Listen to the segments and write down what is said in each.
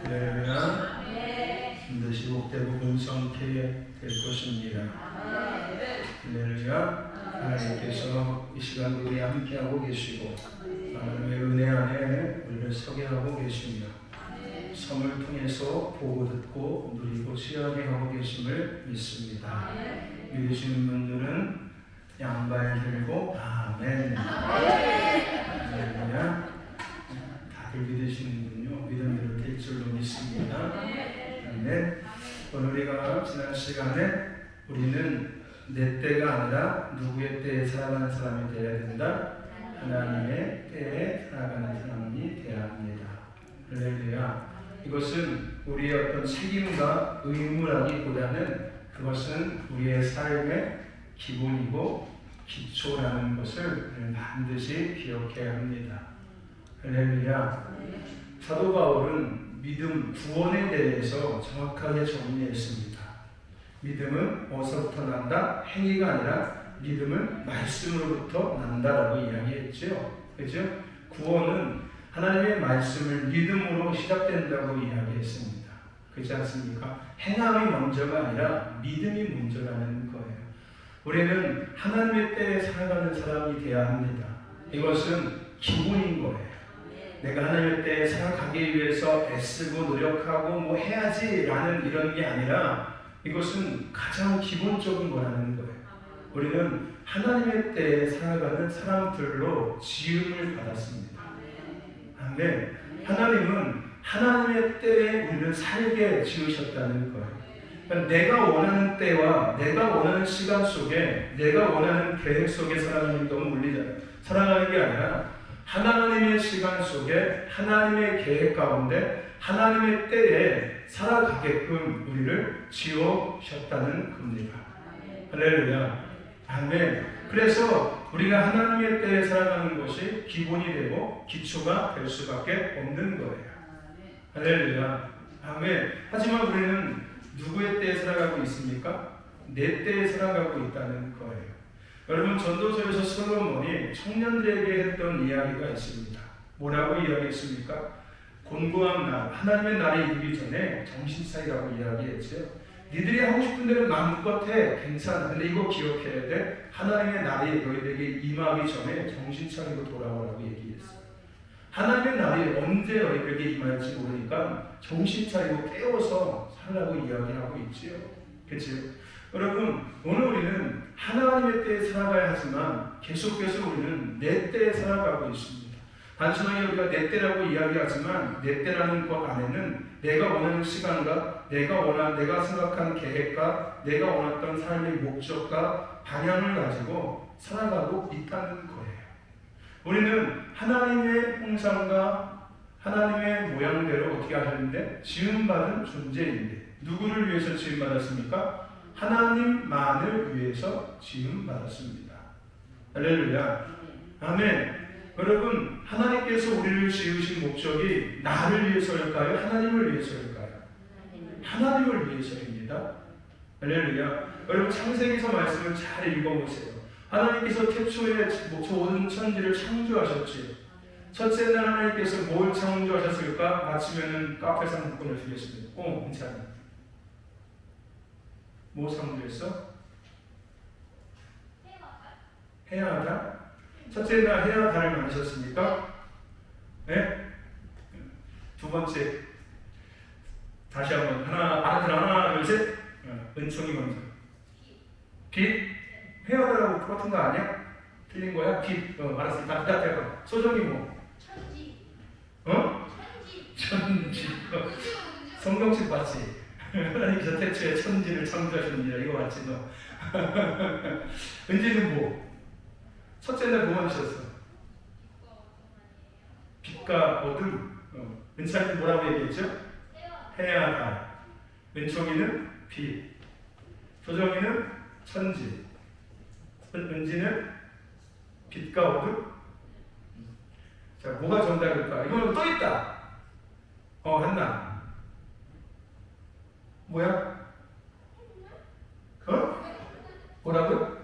할렐루야. 반드시 복되고 번성케 될 것입니다. 할렐루야. 하나님께서 이 시간 우리 함께하고 계시고 하나님의 은혜 안에 우리를 서게 하고 계십니다. 섬을 통해서 보고 듣고 누리고 취하게 하고 계심을 믿습니다. 믿으시는 분들은 양발 들고 아멘. 할렐루야. 다들 믿으시는군요. 믿음대로 될 줄로 믿습니다. 아멘. 오늘 우리가 지난 시간에 우리는 내 때가 아니라 누구의 때에 살아가는 사람이 되어야 된다. 하나님의 때에 살아가는 사람이 되어야 합니다. 할렐루야. 이것은 우리의 어떤 책임과 의무라기보다는 그것은 우리의 삶의 기본이고 기초라는 것을 반드시 기억해야 합니다. 할렐루야. 사도 바울은 믿음, 구원에 대해서 정확하게 정리했습니다. 믿음은 어디서부터 난다? 행위가 아니라 믿음은 말씀으로부터 난다라고 이야기했죠. 그렇죠? 구원은 하나님의 말씀을 믿음으로 시작된다고 이야기했습니다. 그렇지 않습니까? 행함이 먼저가 아니라 믿음이 먼저라는 거예요. 우리는 하나님의 때에 살아가는 사람이 되어야 합니다. 이것은 기본인 거예요. 내가 하나님의 때에 살아가기 위해서 애쓰고 노력하고 뭐 해야지라는 이런 게 아니라 이것은 가장 기본적인 거라는 거예요. 우리는 하나님의 때에 살아가는 사람들로 지음을 받았습니다. 아멘. 하나님은 하나님의 때에 우리를 살게 지으셨다는 거예요. 그러니까 내가 원하는 때와 내가 원하는 시간 속에 내가 원하는 계획 속에 살아가는 게 너무 물리잖아요. 살아가는 게 아니라 하나님의 시간 속에 하나님의 계획 가운데 하나님의 때에 살아가게끔 우리를 지어셨다는 겁니다. 할렐루야. 아멘. 그래서 우리가 하나님의 때에 살아가는 것이 기본이 되고 기초가 될 수밖에 없는 거예요. 할렐루야. 아멘. 하지만 우리는 누구의 때에 살아가고 있습니까? 내 때에 살아가고 있다는 거예요. 여러분, 전도서에서 솔로몬이 청년들에게 했던 이야기가 있습니다. 뭐라고 이야기했습니까? 곤고한 날, 하나님의 날이 이르기 전에 정신 차리라고 이야기했죠. 니들이 하고 싶은 대로 마음껏 해. 괜찮아. 근데 이거 기억해야 돼. 하나님의 날이 너희에게 임하기 전에 정신 차리고 돌아오라고 얘기했어요. 하나님의 날이 언제 너희에게 임할지 모르니까 정신 차리고 깨워서 살라고 이야기하고 있지요. 그렇죠? 여러분, 오늘 우리는 하나님의 때에 살아가야 하지만 계속해서 우리는 내 때에 살아가고 있습니다. 단순하게 우리가 내 때라고 이야기하지만 내 때라는 것 안에는 내가 원하는 시간과 내가 생각한 계획과 내가 원했던 삶의 목적과 방향을 가지고 살아가고 있다는 거예요. 우리는 하나님의 형상과 하나님의 모양대로 어떻게 하셨는데 지음받은 존재인데 누구를 위해서 지음받았습니까? 하나님만을 위해서 지음받았습니다. 할렐루야. 아멘. 여러분, 하나님께서 우리를 지으신 목적이 나를 위해서일까요? 하나님을 위해서일까요? 하나님을 위해서입니다. 할렐루야. 여러분, 창세기서 말씀을 잘 읽어보세요. 하나님께서 태초에 모든 천지를 창조하셨지. 첫째 날 하나님께서 뭘 창조하셨을까? 맞히면은 카페상 복권을 주겠습니다. 괜찮아요. 뭐 창조했어? 해와 달? 첫째 날 해와 달을 만드셨습니까? 네? 두 번째 다시 한번 하나 둘 셋. 은총이 먼저. 빛? 해와 달하고 똑같은 거 아니야? 틀린 거야? 빛. 알았어. 다 소정이 뭐? 천지. 천지. 성경책 봤지? 하나님께서 태초에 천지를 창조하셨느니라. 이거 맞지 너? 은지는 뭐? 첫째 날 뭐 만드셨어? 빛과 어둠. 은찬이는 뭐라고 얘기했죠? 해와 달. 은총이는 빛. 조정이는 천지. 은지는 빛과 어둠. 자, 뭐가 정답일까? 이거는 또 있다. 한나. 뭐야? 뭐라고요?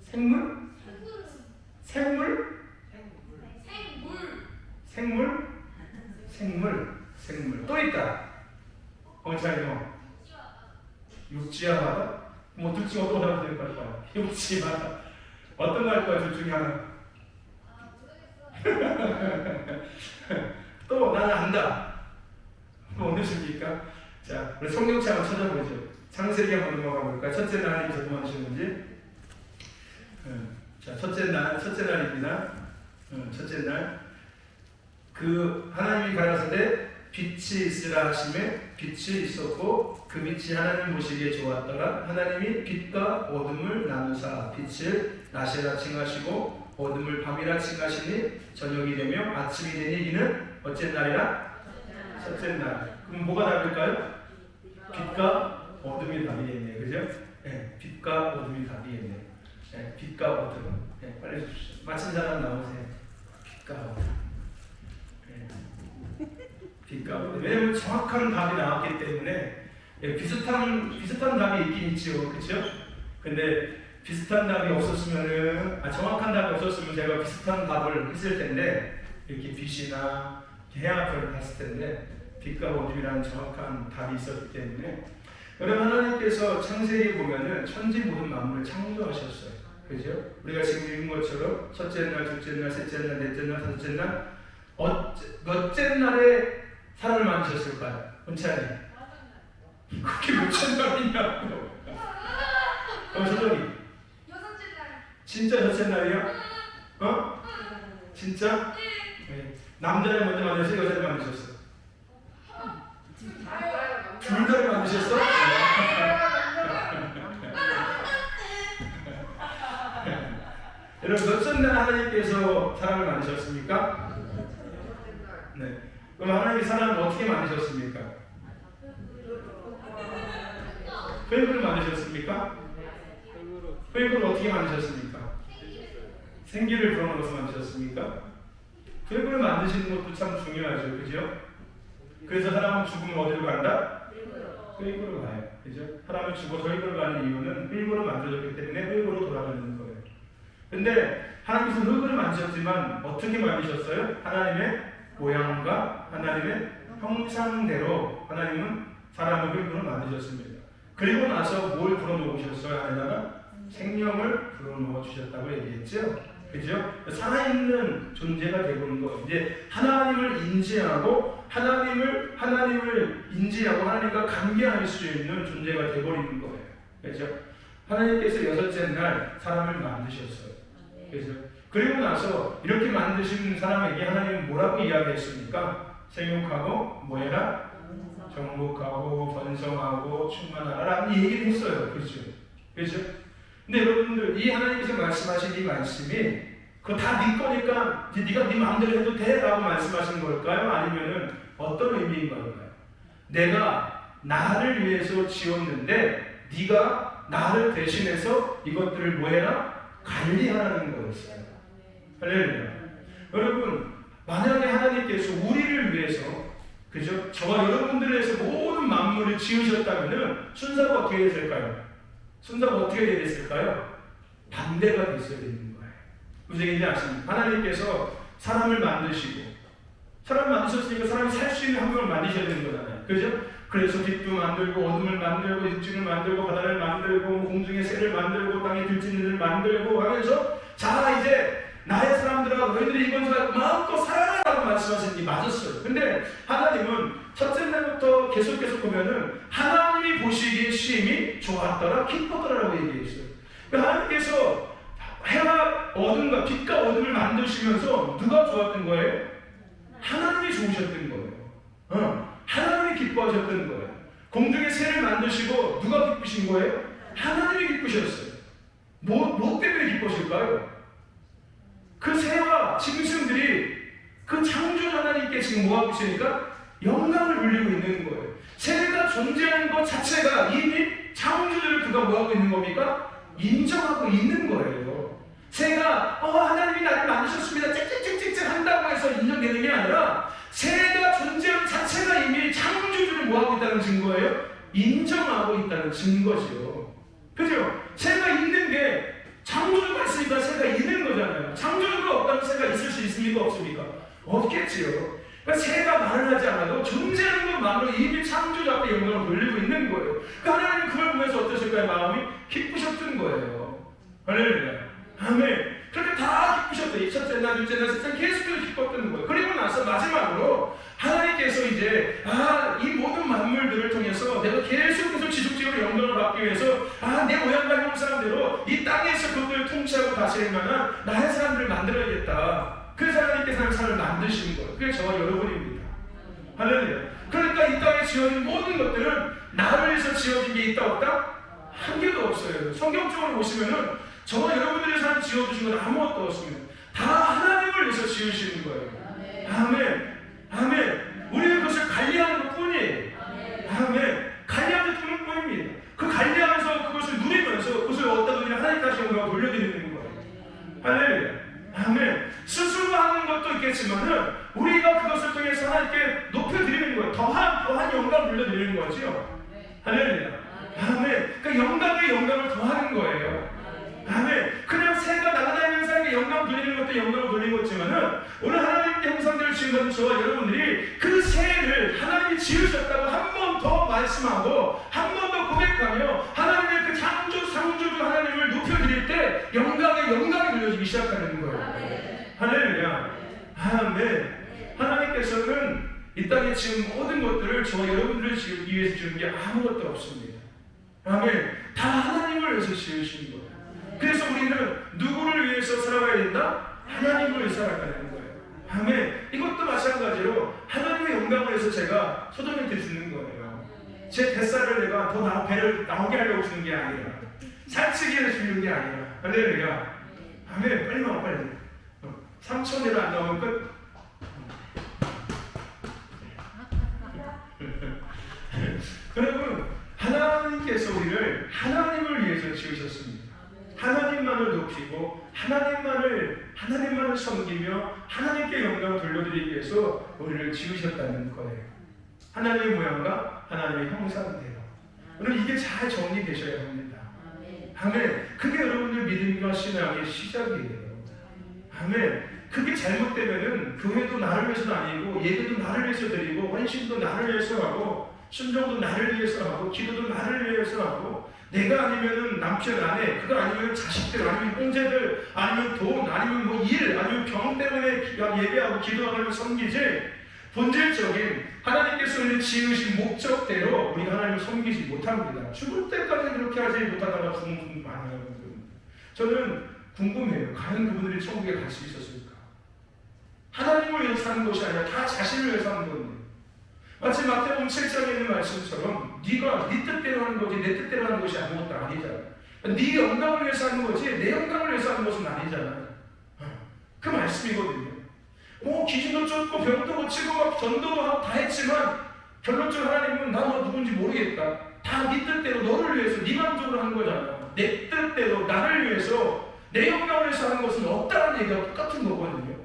생물? 생물? 생물? 생물? 생물. 또 있다. 홍차이 뭐 육지와 바다? 뭐 둘 중에 어떤 거 하면 될까요? 육지, 바다. 어떤 거 할까요? 둘 중에 하나. 또 나는 안다. 뭐 어떠십니까? 자, 우리 성경책 한번 찾아보죠. 창세기 한번 넘어가 볼까요? 첫째 날이 어떻게 하시는지. 자, 첫째 날입니다. 첫째 날. 그 하나님이 가라사대 빛이 있으라 하심에 빛이 있었고 그 빛이 하나님 보시기에 좋았더라. 하나님이 빛과 어둠을 나누사 빛을 낮이라 칭하시고 어둠을 밤이라 칭하시니 저녁이 되며 아침이 되니 이는 어째 날이라? 첫째 날. 그럼 뭐가 다를까요? 빛과 어둠이 답이겠네요. 그죠? 네, 빛과 어둠이 답이겠네요. 네, 빛과 어둠. 네, 빨리 해주십시오. 맞힌 사람 나오세요. 빛과 어둠. 빛과 어둠. 왜냐면 정확한 답이 나왔기 때문에 비슷한 답이 있긴 있죠. 그렇죠? 근데 비슷한 답이 없었으면은 정확한 답이 없었으면 제가 비슷한 답을 했을 텐데 이렇게 빛이나 해안편을 봤을 텐데 빛과 어둠이라는 정확한 답이 있었기 때문에 여러분 하나님께서 창세기에 보면은 천지 모든 만물을 창조하셨어요. 그죠? 우리가 지금 읽은 것처럼 첫째 날, 둘째 날, 셋째 날, 넷째 날, 다섯째 날 몇째 날에 사람을 만드셨을까요? 은찬이 그게 몇째 날이냐고. 서정이 진짜 첫째 날이야? 진짜? 네. 남자를 먼저 만드셨어? 여자를 만드셨어? 둘 다를 만드셨어? 여러분 몇째 날 하나님께서 사람을 만드셨습니까? 네. 그럼 하나님이 사람을 어떻게 만드셨습니까? 흙으로 만드셨습니까? 흙으로 어떻게 만드셨습니까? 생기를 불어넣어서 만드셨습니까? 흙으로 만드시는 것도 참 중요하죠. 그죠? 그래서 사람은 죽으면 어디로 간다? 흙으로 가요. 그죠? 사람은 죽어서 흙으로 가는 이유는 흙으로 만들어졌기 때문에 흙으로 돌아가는 거예요. 근데 하나님께서 흙으로 만드셨지만 어떻게 만드셨어요? 하나님의 모양과 하나님의 형상대로 하나님은 사람을 흙으로 만드셨습니다. 그리고 나서 뭘 불어넣으셨어요? 안에다가 생명을 불어넣어 주셨다고 얘기했죠. 그죠? 살아있는 존재가 되고는 거. 이제 하나님을 인지하고 하나님을 인지하고 하나님과 관계할 수 있는 존재가 되버리는 거예요. 그죠? 하나님께서 여섯째 날 사람을 만드셨어요. 그죠? 그리고 나서 이렇게 만드신 사람에게 하나님은 뭐라고 이야기했습니까? 생육하고 뭐해라? 정복하고 번성하고 충만하라라는 얘기를 했어요. 그렇죠? 그렇죠? 근데 여러분들 이 하나님께서 말씀하신 이 말씀이 그거 다 네 거니까 네가 네 마음대로 해도 돼 라고 말씀하신 걸까요? 아니면은 어떤 의미인 걸까요? 내가 나를 위해서 지었는데 네가 나를 대신해서 이것들을 뭐해라? 관리하라는 거였어요. 할렐루야. 여러분 만약에 하나님께서 우리를 위해서 그죠? 저와 여러분들을 위해서 모든 만물을 지으셨다면은 순서가 어떻게 됐을까요? 순서가 어떻게 됐을까요? 반대가 됐어야 되는 거예요. 무슨 얘기인지 아십니까? 하나님께서 사람을 만드시고 사람 만드셨으니까 사람이 살 수 있는 환경을 만드셔야 되는 거잖아요. 그죠? 그래서 빛도 만들고 어둠을 만들고 육지를 만들고 바다를 만들고 공중의 새를 만들고 땅에 들짐승을 만들고 하면서 자 이제 나의 사람들아 너희들이 이것을 마음껏 살아라라고 말씀하신 게 맞았어요. 근데 하나님은 첫째 날부터 계속 보면은 하나님이 보시기에 시임이 좋았더라 기뻤더라라고 얘기했어요. 그러니까 하나님께서 해와 어둠과 빛과 어둠을 만드시면서 누가 좋았던 거예요? 하나님이 좋으셨던 거예요. 하나님이 기뻐하셨던 거예요. 공중의 새를 만드시고 누가 기쁘신 거예요? 하나님이 기쁘셨어요. 뭐 때문에 기쁘실까요? 그 새와 짐승들이 그 창조 하나님께 지금 뭐하고 있으니까 영광을 돌리고 있는 거예요. 새가 존재하는 것 자체가 이미 창조주를 그가 뭐하고 있는 겁니까? 인정하고 있는 거예요. 새가 하나님이 나를 만드셨습니다 찍찍찍찍 한다고 해서 인정되는 게 아니라 새가 존재하는 자체가 이미 창조주를 뭐하고 있다는 증거예요? 인정하고 있다는 증거죠. 그죠? 새가 있는 게 창조주가 있으니까 새가 있는 거잖아요. 창조주가 없다면 새가 있을 수 있습니까? 없습니까? 없겠지요. 그러니까 새가 말을 하지 않아도 존재 마음으로 이미 창조주 앞에 영광을 돌리고 있는 거예요. 하나님은 그걸 보면서 어떠실까요? 마음이 기쁘셨던 거예요. 할렐루야. 아멘. 그렇게 다 기쁘셨어요. 첫째 날, 둘째 날, 셋째 날 계속해서 기뻤던 거예요. 그리고 나서 마지막으로 하나님께서 이제 이 모든 만물들을 통해서 내가 계속해서 지속적으로 영광을 받기 위해서 내 모양과 형 사람대로 이 땅에서 그것들을 통치하고 다스릴 만한 나의 사람들을 만들어야겠다. 그래서 하나님께서 사람을 만드시는 거예요. 그게 저와 여러분입니다. 할렐루야. 그러니까 이 땅에 지어진 모든 것들은 나를 위해서 지어진 게 있다 없다? 한 개도 없어요. 성경적으로 보시면은 저와 여러분들이 사람 지어주신 건 아무것도 없습니다. 다 하나님을 위해서 지으시는 거예요. 아멘. 아멘. 우리는 그것을 관리하는 것 뿐이에요. 아멘. 관리하는 것 뿐입니다. 그 관리하면서 그것을 누리면서 그것을 어디다 두냐 하나님 다시 영광을 돌려드리는 거예요. 할렐루야. 아멘. 스스로 하는 것도 있겠지만은 우리가 그것을 통해서 하나님께 높여드리는 거예요. 더한 영광을 돌려드리는 거죠. 할렐루야. 아멘. 그러니까 영광에 영광을 더하는 거예요. 아멘. 그냥 새가 날아다니는 사람에게 영광 돌리는 것도 영광을 돌리는 거지만은 오늘 하나님께 형상들을 지은 저와 여러분들이 그 새를 하나님이 지으셨다고 한 번 더 말씀하고 한 번 더 고백하며 하나님의 그 창조주 하나님을 높여드릴 때 영광이 돌려지기 시작하는 거예요. 할렐루야. 아멘. 하나님께서는 이 땅에 지은 모든 것들을 저와 여러분들을 지기 위해서 주는 게 아무것도 없습니다. 아멘. 다 하나님을 위해서 지으신 거예요. 그래서 우리는 누구를 위해서 살아가야 된다? 하나님을 위해서 살아가야 되는 거예요. 아멘. 이것도 마찬가지로 하나님의 영광을 위해서 제가 소돔한테 주는 거예요. 제 뱃살을 내가 더 배를 나오게 하려고 주는 게 아니라 살찌게 해서 주는 게 아니라 할렐루야. 아멘. 빨리 나와 빨리. 3,000대로 안 나오면 끝. 여러분, 하나님께서 우리를 하나님을 위해서 지으셨습니다. 하나님만을 높이고 하나님만을 섬기며 하나님께 영광을 돌려드리기 위해서 우리를 지으셨다는 거예요. 하나님의 모양과 하나님의 형상대로. 오늘 이게 잘 정리되셔야 합니다. 아멘. 그게 여러분들 믿음과 신앙의 시작이에요. 아멘. 그게 잘못되면은 교회도 나를 위해서는 아니고 예배도 나를 위해서 드리고 헌신도 나를 위해서 하고 순종도 나를 위해서 하고 기도도 나를 위해서 하고 내가 아니면은 남편 아내 그거 아니면 자식들 아니면 형제들 아니면 돈 아니면 뭐 일 아니면 병 때문에 예배하고 기도하고 섬기지 본질적인 하나님께서 우리를 지으신 목적대로 우리가 하나님을 섬기지 못합니다. 죽을 때까지 그렇게 하지 못하다가 죽는 분들 많아요. 저는 궁금해요. 과연 그분들이 천국에 갈 수 있었을까? 하나님을 위해서 사는 것이 아니라 다 자신을 위해서 사는 건데 마치 마태복음 7장에 있는 말씀처럼 네가 네 뜻대로 하는 거지 내 뜻대로 하는 것이 아무것도 아니잖아. 네 영광을 위해서 하는 거지 내 영광을 위해서 하는 것은 아니잖아. 그 말씀이거든요. 기준도 쫓고 병도 고치고 막 전도도 하고 다 했지만 결론적으로 하나님은 나 너 누군지 모르겠다. 다 네 뜻대로 너를 위해서 네 마음적으로 하는 거잖아. 내 뜻대로 나를 위해서 내 영광을 위해서 하는 것은 없다는 얘기가 똑같은 거거든요.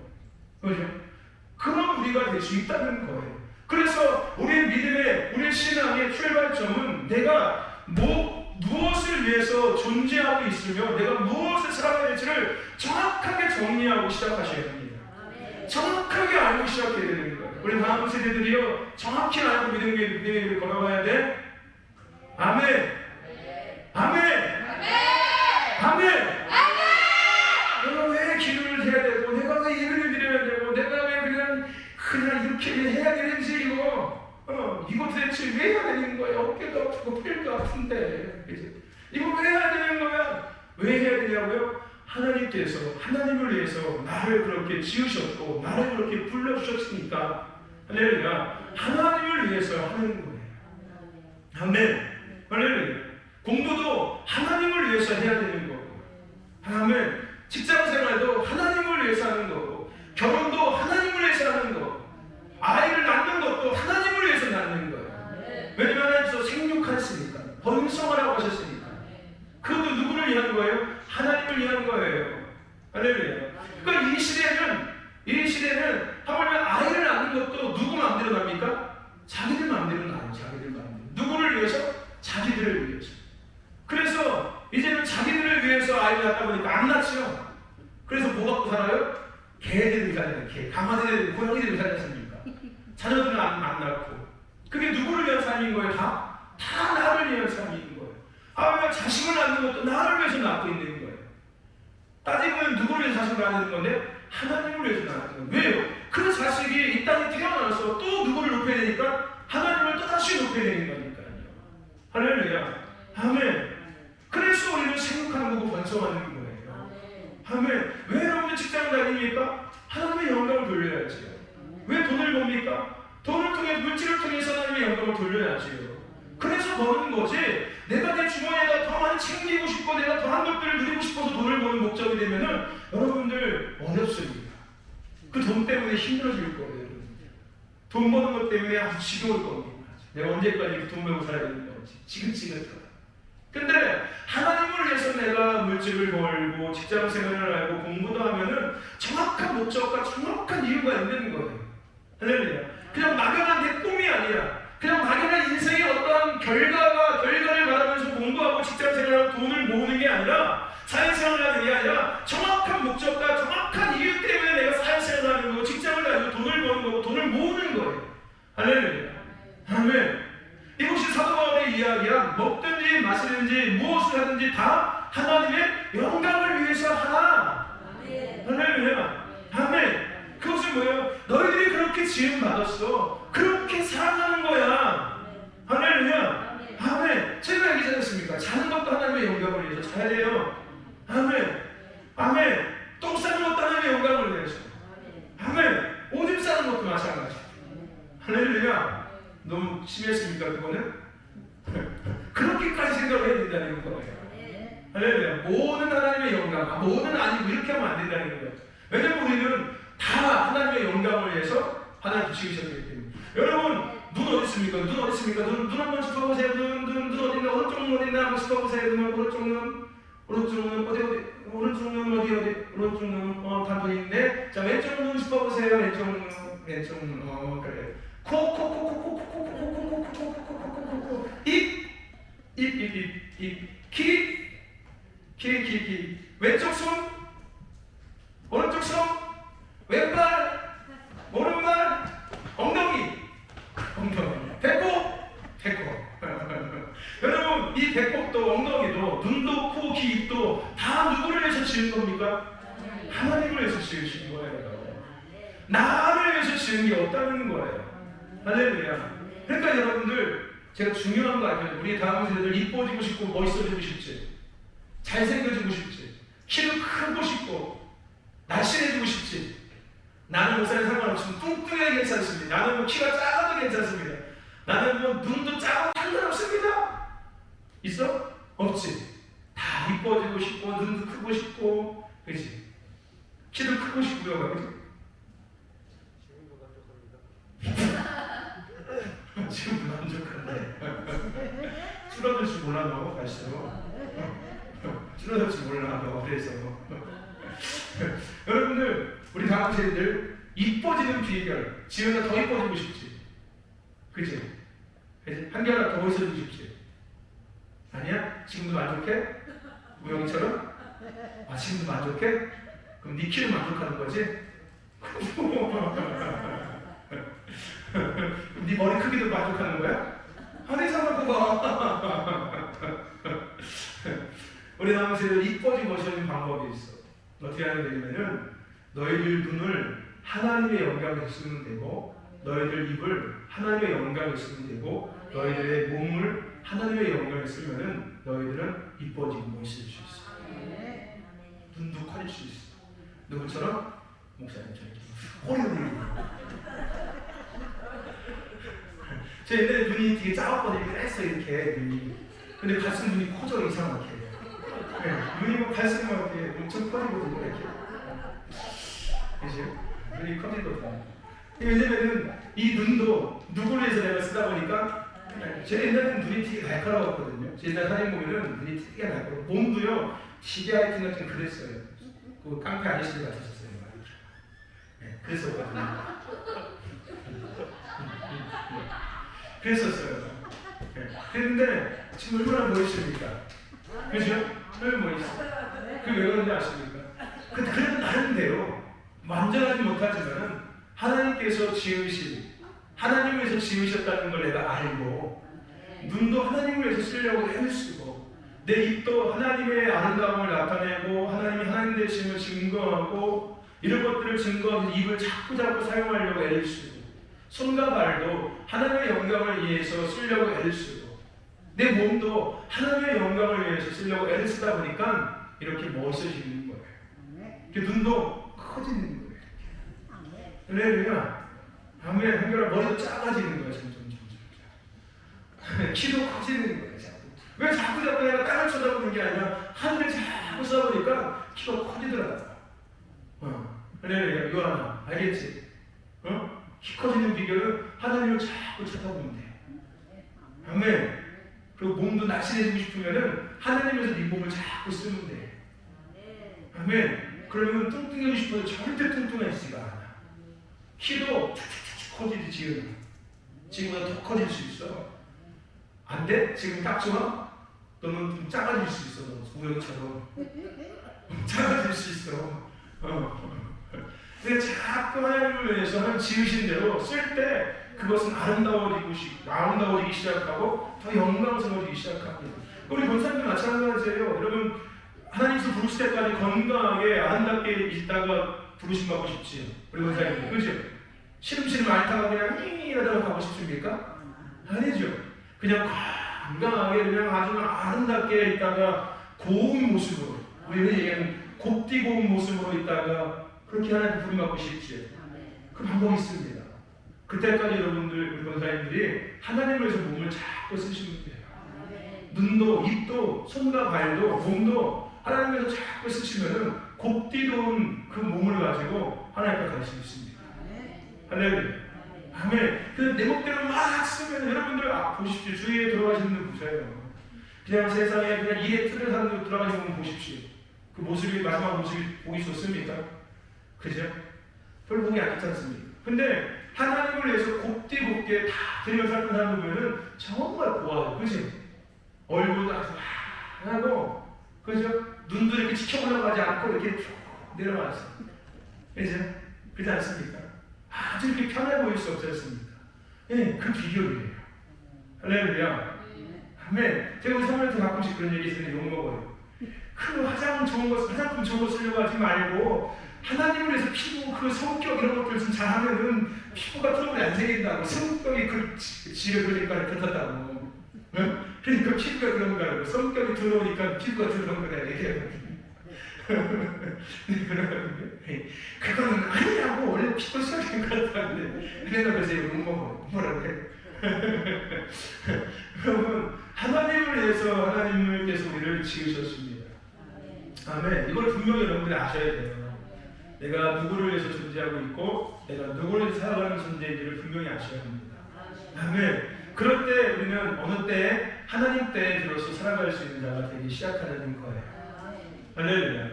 그렇죠? 그럼 우리가 될 수 있다는 거예요. 그래서 우리의 믿음의, 우리의 신앙의 출발점은 내가 무엇을 위해서 존재하고 있으며 내가 무엇을 살아가야 될지를 정확하게 정리하고 시작하셔야 됩니다. 정확하게 알고 시작해야 되는 거예요. 우리 다음 세대들이요 정확히 알고 믿음의 길을 걸어가야 돼. 아멘. 아멘. 아멘. 내가 왜 기도를 해야 되고 내가 왜 예배를 드려야 되고 내가 왜 그냥 이렇게 해야 되는지 이거 대체 왜 해야 되는 거야? 어깨도 아프고 팔도 아픈데 이거 왜 해야 되는 거야? 왜 해야 되냐고요? 하나님께서 하나님을 위해서 나를 그렇게 지으셨고 나를 그렇게 불러주셨으니까 할렐루야 하나님을 위해서 하는 거예요. 아멘. 할렐루야. 공부도 하나님을 위해서 해야 되는 거고 아멘. 직장생활도 하나님을 위해서 하는 거고 결혼도 하나님을 위해서 하는 거고 아이를 낳는 것도 하나님을 위해서 낳는 거예요. 왜냐하면 하나님께서 생육하셨으니까 번성하라고 하셨으니까 그것도 누구를 위한 거예요? 하나님을 위한 거예요. 할렐루야. 그러니까 이 시대는 하물며 아이를 낳는 것도 누구 마음대로 납니까? 자기들 마음대로 낳아요. 자기들 마음대로. 누구를 위해서? 자기들을 위해서. 그래서 이제는 자기들을 위해서 아이를 낳다 보니까 안 낳죠. 그래서 뭐 갖고 살아요? 개들이 살아요. 개. 강아지들, 고양이들이 살지 않습니까? 자녀들은 안 낳고 그게 누구를 위한 삶인 거예요? 다 나를 위한 삶인 거예요. 하나님은 자식을 낳는 것도 나를 위해서 낳고 있는 거예요. 따지면 누구를 위해서 자식을 낳는 건데 하나님을 위해서 낳는 거예요. 왜요? 그 자식이 이 땅에 태어나서 또 누구를 높여야 되니까 하나님을 또다시 높여야 되는 거니까요. 할렐루야. 아멘. 그래서 우리는 생육하는 거고 번성하는 거예요. 아멘. 왜 여러분들 직장을 다닙니까? 하나님의 영광을 돌려야지요. 왜 돈을 법니까? 돈을 통해, 물질을 통해서 하나님의 영광을 돌려야지요. 그래서 버는 거지, 내가 내 주머니에다 더 많이 챙기고 싶고 내가 더한 것들을 누리고 싶어서 돈을 버는 목적이 되면은 여러분들 어렵습니다. 그 돈 때문에 힘들어질 거예요. 돈 버는 것 때문에 아주 지겨울 겁니다. 내가 언제까지 돈 벌고 살아야 되는 건지 지긋지긋하다. 근데 하나님을 위해서 내가 물질을 벌고 직장 생활을 하고 공부도 하면은 정확한 목적과 정확한 이유가 있는 거예요. 할렐루야. 그냥 막연한 내 꿈이 아니라, 그냥 막연한 인생의 어떠한 결과를 바라면서 공부하고 직장 생활하고 돈을 모으는 게 아니라, 사회생활을 하는 게 아니라 정확한 목적과 정확한 이유 때문에 내가 사회생활을 하는 거고 직장을 다니고 돈을 버는 거고 돈을 모으는 거예요. 할렐루야. 아멘. 이것이 사도 바울의 이야기야. 먹든지 마시든지 무엇을 하든지 다 하나님의 영광을 위해서 하라. 할렐루야. 아멘. 그것은 뭐예요? 너희들이 그렇게 지음 받았어. 그렇게 살아가는 거야. 할렐루야. 아멘. 제가 얘기하지 않습니까? 자는 것도 하나님의 영광을 위해서 자야 돼요. 아멘. 아멘. 똥 싸는 것도 하나님의 영광을 위해서. 아멘. 오줌 싸는 것도 마찬가지. 할렐루야. 너무 심했습니까, 그거는? 그렇게까지 생각을 해야 된다는 거예요. 할렐루야. 모든 하나님의 영광, 모든 아니고 이렇게 하면 안 된다는 거예요. 왜냐면 우리는 다 하나님의 영광을 위해서 하나님 지으셨기 때문에. 여러분, 눈 어디 있습니까? 눈 어디 있습니까? 눈 한번 짚어보세요. 눈 어딨나? 오른쪽 눈 어딨나? 한번 짚어보세요. 오른쪽 눈 어디? 오른쪽 눈 어디? 오른쪽 눈 단돈 있네. 자, 왼쪽 눈 짚어보세요. 왼쪽 눈 그래. 입, 왼쪽 손, 오른쪽 손, 왼발, 오른발, 엉덩이, 배꼽. 여러분, 이 배꼽도 엉덩이도 눈도 코, 귀, 입도 다 누구를 위해서 지은 겁니까? 하나님을 위해서 지으신 거예요. 나를 위해서 지은 게 없다는 거예요. 할렐루야. 그러니까 여러분들, 제가 중요한 거 아니에요. 우리 다음 세대들 이뻐지고 싶고 멋있어지고 싶지, 잘생겨지고 싶지, 키도 크고 싶고 날씬해지고 싶지. 나는 목사님 상관없으면 뚱뚱해야 괜찮습니다. 나는 뭐 키가 작아도 괜찮습니다. 나는 뭐 눈도 작아도 상관없습니다. 있어? 없지. 다 이뻐지고 싶고 눈도 크고 싶고, 그렇지? 키도 크고 싶고요. 그렇지? 지금 만족한데 줄어들 줄 몰라. 너 갈수록 줄어들 줄 몰라. 너 그래서 여러분들, 우리 다음 세대들 이뻐지는 비결, 지은아 더 이뻐지고 싶지, 그치? 한결아 더 멋있어지고 싶지? 아니야? 지금도 만족해? 우영이처럼? 지금도 만족해? 그럼 네 키를 만족하는 거지? 네 머리 크기도 만족하는 거야? 아니, 상관없고 봐. 우리 다음 세대들 이뻐지고 멋있는 방법이 있어. 어떻게 하면 되냐면은, 너희들 눈을 하나님의 영광에 쓰면 되고, 너희들 입을 하나님의 영광에 쓰면 되고, 너희들의 몸을 하나님의 영광에 쓰면은 너희들은 이뻐지고 멋있을 수 있어. 눈도 커질 수 있어. 누구처럼? 목사님처럼 허리 올리고. 제 옛날에 눈이 되게 작았거든요. 그랬어, 이렇게 눈이. 근데 갈수록 눈이 커져, 이상하게. 네, 눈이 뭐 갈수록 이렇게 엄청 커지거든요, 이렇게. 그치? 눈이 커지거든요. 왜냐면은 이 눈도 누구를 위해서 내가 쓰다 보니까, 제 옛날에는 눈이 되게 날카로웠거든요. 제 옛날 사진 보면은 눈이 되게 날카로워. 몸도요, 지게하이튼 같은 그랬어요. 그 깡패 아저씨들 같았었어요. 네, 그랬었거든요. 그랬었어요. 네. 그런데 지금 얼마나 멋있습니까? 그죠? 얼마나 멋있어요. 그게 왜 그런지 아십니까? 근데 그래도 나름대로 완전하지 못하지만은 하나님께서 지으신 하나님을 위해서 지으셨다는 걸 내가 알고, 눈도 하나님을 위해서 쓰려고 애를 쓰고, 내 입도 하나님의 아름다움을 나타내고 하나님이 하나님 되심을 증거하고, 이런 것들을 증거하면서 입을 자꾸 사용하려고 애를 쓰고, 손과 발도 하나님의 영광을 위해서 쓰려고 애를 쓰고, 내 몸도 하나님의 영광을 위해서 쓰려고 애를 쓰다 보니까 이렇게 멋있어지는 거예요. 눈도 커지는 거예요. 할렐루야. 아멘. 한결 머리도 작아지는 거예요. 점점. 키도 커지는 거예요. 자꾸. 왜 자꾸 내가 땅을 쳐다보는 게 아니라 하늘을 자꾸 쳐다보니까 키가 커지더라고요. 할렐루야. 이거 하나 알겠지? 키 커지는 비결은 하나님을 자꾸 쳐다보면 돼. 아멘. 그리고 몸도 날씬해지고 싶으면은 하나님에서 네 몸을 자꾸 쓰면 돼. 아멘. 그러면 뚱뚱해지고 싶어도 절대 뚱뚱해지지가 않아. 키도 커지지. 지금보다 더 커질 수 있어. 안 돼? 지금 딱 좋아? 너는 좀 작아질 수 있어. 우연처럼 작아질 수 있어. 근데 자꾸 하나님을 위해서 하나님 지으신 대로 쓸 때 그것은 아름다워지기 시작하고 더 영광스러워지기 시작합니다. 우리 권사님도 마찬가지예요. 여러분 하나님께서 부르실 때까지 건강하게 아름답게 있다가 부르심 받고 싶지. 우리 권사님 그죠? 시름시름 앓다가 그냥 이러다가 가고 싶습니까? 아니죠. 그냥 건강하게 그냥 아주 아름답게 있다가 고운 모습으로, 우리는 얘기하는 곱디 고운 모습으로 있다가 그렇게 하나님 부름 받고 싶지. 그 방법이 있습니다. 그때까지 여러분들, 우리 권사님들이 하나님을 위해서 몸을 자꾸 쓰시면 돼요. 눈도, 입도, 손과 발도, 몸도 하나님을 위해서 자꾸 쓰시면은 곱디도운 그 몸을 가지고 하나님 앞에 갈 수 있습니다. 할렐루야. 아멘. 내 목대로 막 쓰면 여러분들 보십시오. 주위에 들어가시는 분 보세요. 그냥 세상에 그냥 일에 틀을 사는 데 들어가시는 분 보십시오. 그 모습이 마지막 모습이 보기 좋습니까? 그죠? 별로 보기 안 좋지 않습니까? 근데 하나님을 위해서 곱게 다 드리며 살던 사람들 보면은 정말 고와요. 그지? 얼굴도 아주 하고, 그죠? 눈도 이렇게 지켜 올라가지 않고 이렇게 쭉 내려와서. 그죠? 그렇지 않습니까? 아주 이렇게 편해 보일 수 없지 않습니까? 예, 그 비결이에요. 할렐루야. 아멘. 제가 우리 사모님한테 가끔씩 그런 얘기 있으면 욕먹어요. 그 화장품 좋은 거 쓰려고 하지 말고 하나님을 위해서 피부, 그 성격 이런 것들 좀 잘하면은 피부가 트러블이 안 생긴다고. 성격이 그 지를 그러니까 그렇다고. 응? 그러니까 피부가 그런 거라고. 성격이 들어오니까 피부가 들어온 거다 얘기하거든요. 그거는 아니라고. 원래 피부 성격이 그렇다는데 내가 그래서 욕먹어. 뭐라고 해? 여러분 하나님을 위해서 하나님께서 우리를 지으셨습니다. 아멘. 이걸 분명히 여러분들이 아셔야 돼요. 내가 누구를 위해서 존재하고 있고 내가 누구를 위해서 살아가는 존재인지를 분명히 아셔야 합니다. 아멘. 그럴 때 우리는 어느 때 하나님 때에 들어서 살아갈 수 있는 자가 되기 시작하는 거예요. 할렐루야.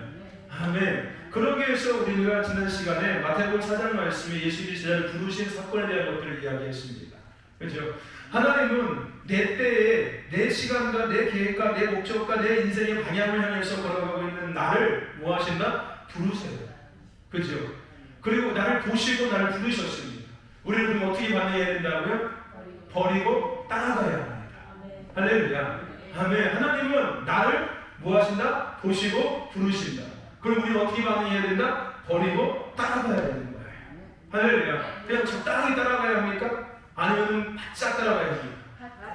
아멘. 그러기 위해서 우리가 지난 시간에 마태복음 4장 말씀에 예수 그리스도를 부르신 사건에 대한 것들을 이야기했습니다. 그렇죠? 하나님은 내 때에 내 시간과 내 계획과 내 목적과 내 인생의 방향을 향해서 걸어가고 있는 나를 뭐 하신다? 부르세요. 그렇죠? 그리고 나를 보시고 나를 부르셨습니다. 우리는 그럼 어떻게 반응해야 된다고요? 버리고 따라가야 합니다. 할렐루야. 아멘. 하나님은 나를 뭐 하신다? 보시고 부르신다. 그럼 우리는 어떻게 반응해야 된다? 버리고 따라가야 되는 거예요. 할렐루야. 그냥 적당히 따라가야 합니까? 아니면 바짝 따라가야 합니까?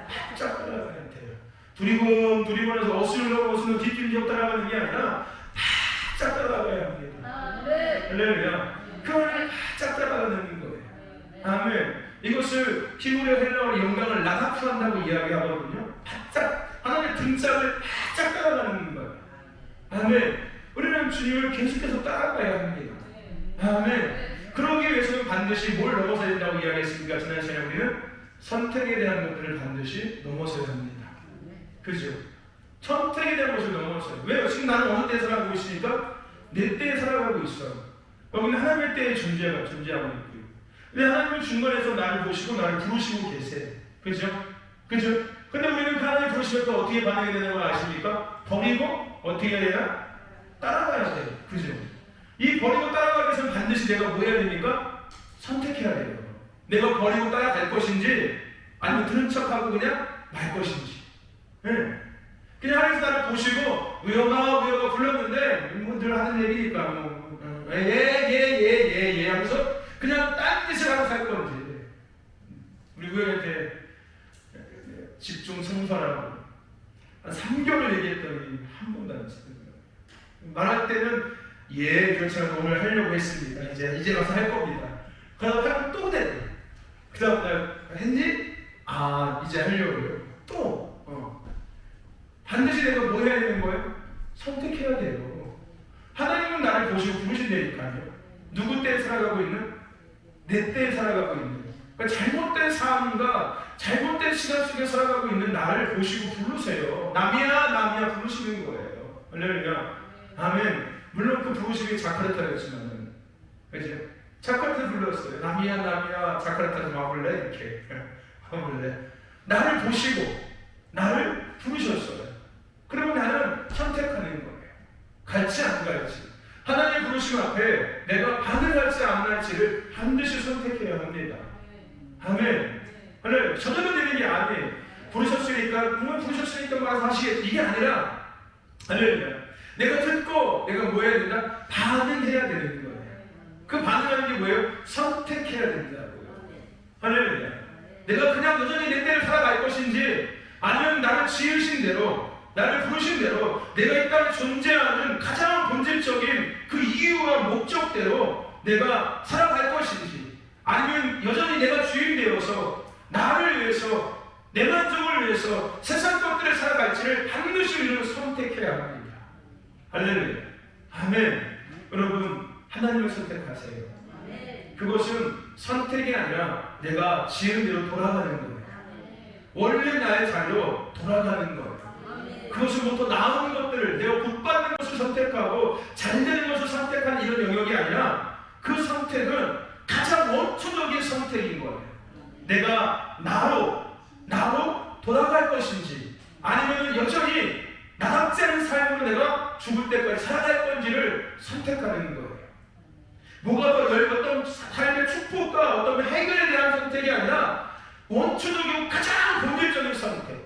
바짝 따라가야 돼요. 두리번해서 어슬렁 뒷짐지고 따라가는 게 아니라 바짝 따라가야 합니다. 할렐루야. 그걸 바짝 따라가는 거예요. 아멘. 이것을 히브리어 헬라어로 영광을 라하프한다고 이야기하거든요. 바짝 하나님의 등짝을 바짝 따라가는 거예요. 아멘. 우리는 주님을 계속해서 따라가야 합니다. 아멘. 그러기 위해서는 반드시 뭘 넘어서야 된다고 이야기했습니까? 지난 시간에 우리는 선택에 대한 것들을 반드시 넘어서야 합니다. 그죠? 선택에 대한 것을 넘어서요. 왜요? 지금 나는 어느 때에 살아가고 있으니까 내 때에 살아가고 있어요. 여기는 하나님의 때에 존재하고 있고요. 근데 하나님은 중간에서 나를 보시고 나를 부르시고 계세요. 그죠? 그죠? 근데 우리는 그 하나님 부르시면 또 어떻게 반응해야 되는 걸 아십니까? 버리고 어떻게 해야 되나? 따라가야 돼요. 그죠? 이 버리고 따라가기 위해서는 반드시 내가 뭐 해야 됩니까? 선택해야 돼요. 내가 버리고 따라갈 것인지 아니면 들은 척하고 그냥 말 것인지. 네. 그냥 하나님께서 나를 보시고 우여가 불렀는데 뭐 늘 하는 얘기니까 예 하면서 그냥 딴 짓을 하고 살 건지. 우리 우여한테 집중 성사라고 한 3개월 얘기했더니 한 번도 안 했어요. 말할 때는 예 그렇죠 오늘 하려고 했습니다. 이제 가서 할 겁니다. 그러다 하면 또 돼. 그 다음 날 했니? 아 이제 하려고요. 또 반드시 내가 뭐 해야 되는 거예요? 선택해야 돼요. 하나님은 나를 보시고 부르신다니까요. 누구 때에 살아가고 있는? 내 때에 살아가고 있는. 그러니까 잘못된 삶과 잘못된 시간 속에 살아가고 있는 나를 보시고 부르세요. 남이야 부르시는 거예요. 할렐루야. 아멘. 물론 그 부르심이 자카르타였지만은 그죠? 자카르타 불렀어요. 남이야 자카르타에서 와볼래? 이렇게 와볼래? 나를 보시고 나를 부르셨어요. 그러면 나는 선택하는 거예요. 갈지 안 갈지. 하나님의 부르심 앞에 내가 반응할지 안 할지를 반드시 선택해야 합니다. 아멘. 하늘 저절로 되는 게 아니에요. 부르셨으니까 막 하시겠지. 이게 아니라 할렐루야. 내가 듣고 내가 뭐 해야 된다? 반응해야 되는 거예요. 그 반응하는 게 뭐예요? 선택해야 된다고요. 할렐루야. 내가 그냥 여전히 내 때를 살아갈 것인지 아니면 나를 지으신 대로 나를 부르신 대로 내가 이 땅에 존재하는 가장 본질적인 그 이유와 목적대로 내가 살아갈 것인지 아니면 여전히 내가 주인 되어서 나를 위해서 내 만족을 위해서 세상 것들을 살아갈지를 반드시 우리는 선택해야 합니다. 할렐루야. 아멘. 여러분 하나님을 선택하세요. 그것은 선택이 아니라 내가 지은 대로 돌아가는 거예요. 원래 나의 자리로 돌아가는 거예요. 그것으로부터 나은 것들을 내가 복받는 것을 선택하고 잘 되는 것을 선택하는 이런 영역이 아니라 그 선택은 가장 원초적인 선택인 거예요. 내가 나로 돌아갈 것인지 아니면 여전히 나답지 않은 삶으로 내가 죽을 때까지 살아갈 건지를 선택하는 거예요. 뭐가 더 어떤 삶의 축복과 어떤 해결에 대한 선택이 아니라 원초적이고 가장 본질적인 선택.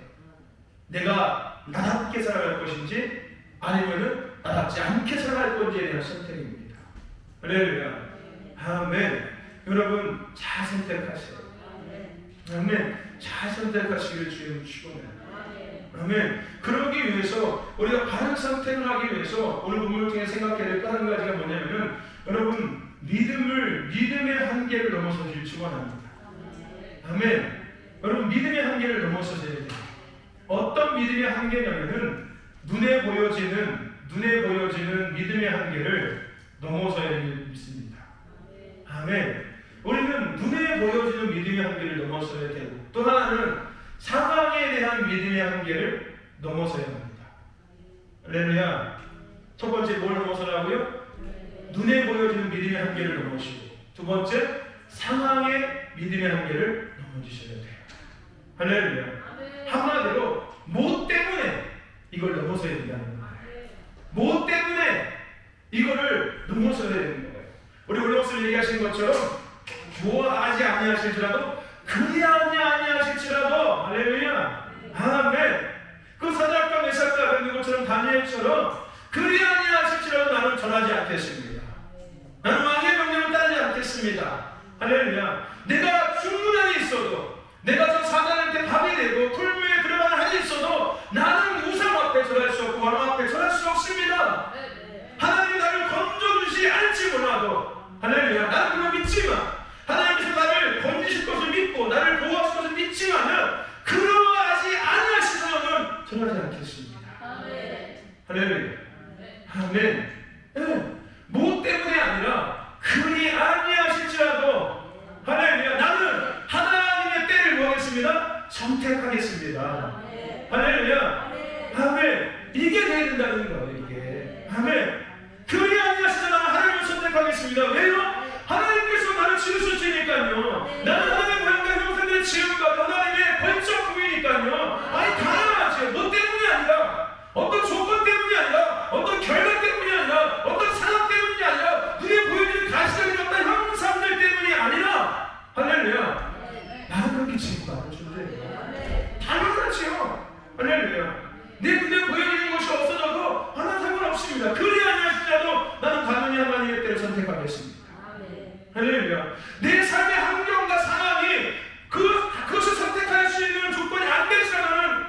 내가 나답게 살아갈 것인지 아니면은 나답지 않게 살아갈 건지에 대한 선택입니다. 할렐루야. 아멘. 여러분 잘 선택하세요. 아멘. 잘 선택하시기를 주님 축원해요. 아멘. 그러기 위해서 우리가 바른 선택을 하기 위해서 오늘 본문을 통해 생각해야 될 또 한 가지가 뭐냐면은 여러분 믿음의 한계를 넘어서길 축원합니다. 아멘. 여러분 믿음의 한계를 넘어서셔야 돼요. 어떤 믿음의 한계냐면은 눈에 보여지는 믿음의 한계를 넘어서야 믿습니다. 아멘. 우리는 눈에 보여지는 믿음의 한계를 넘어서야 되고 또 하나는 상황에 대한 믿음의 한계를 넘어서야 합니다. 할렐루야. 첫 번째 뭘 넘어서라고요? 눈에 보여지는 믿음의 한계를 넘어서시고 두 번째 상황의 믿음의 한계를 넘어주셔야 돼요. 할렐루야. 한마디로 뭐 때문에 이걸 넘어서야 된다는 거예요. 뭐 때문에 이거를 넘어서야 되는 거예요. 우리 올라오스 얘기하신 것처럼 뭐 하지 아니하실지라도 그리하지 아니하실지라도 할렐루야. 아멘. 그 사드락과 메삭과 아벤느고처럼 다니엘처럼 그리하지 아니하실지라도 나는 전하지 않겠습니다. 나는 왕의 명령을 따르지 않겠습니다. 할렐루야. 내가 충분히 있어도 내가 저 사단한테 밥이 되고 풀무에 들어가는 한이 있어도 나는 우상 앞에 절할 수 없고 왕 앞에 절할 수 없습니다. 하나님이 나를 건져주지 않을지 몰라도 할렐루야. 나는 그걸 믿지만 하나님께서 나를 건지실 것을 믿고 나를 보호하실 것을 믿지만은 그러하지 아니하시더라는 절하지 않겠습니다. 할렐루야. 아멘. 네. 뭐 때문에 아니라 그리 아니하실지라도 할렐루야. 나는 하나님의 때를 구하겠습니다. 선택하겠습니다. 할렐루야. 아멘. 이게 돼야 된다는 거예요. 이게. 아멘. 그리 아니하시더라도 하나님을 선택하겠습니다. 왜요? 하나님께서 나를 지으셨으니까요. 나는 하나님의 모양과 형상들의 지음과 하나님의 번쩍 부이니까요. 아니 당연하지. 뭐 때문이 아니라 어떤 조건 때문이 아니라 어떤 결과 때문이 아니라 어떤 상황 때문이 아니라 눈에 보여지는 가시적인 어떤 형상들 때문이 아니라 할렐루야. 주세요. 당연하지요. 할렐루야. 내 눈에 보여지는 것이 없어져도 하나 상관없습니다. 그리 아니하시더라도 나는 당연히 하나님의 때를 선택하겠습니다. 할렐루야. 내 삶의 환경과 상황이 그것을 선택할 수 있는 조건이 안 될지라도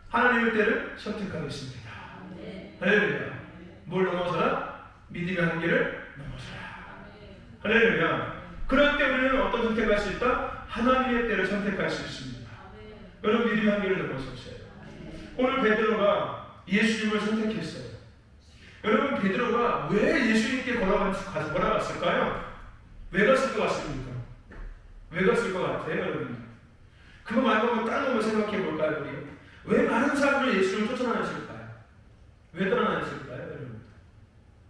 하나님의 때를 선택하겠습니다. 할렐루야. 뭘 넘어서라? 믿음의 한계를 넘어서라. 할렐루야. 그럴 때 우리는 어떤 선택할 수 있다? 하나님의 때를 선택할 수 있습니다. 여러분, 믿음의 한계를 넘어섰어요. 오늘 베드로가 예수님을 선택했어요. 여러분, 베드로가 왜 예수님께 걸어갔을까요? 왜 갔을 것 같습니까? 왜 갔을 것 같아요, 여러분? 그거 말고 한번 다른 거 생각해 볼까요, 우리? 왜 많은 사람들이 예수님을 쫓아다녔을까요? 왜 떠나다녔을까요, 여러분?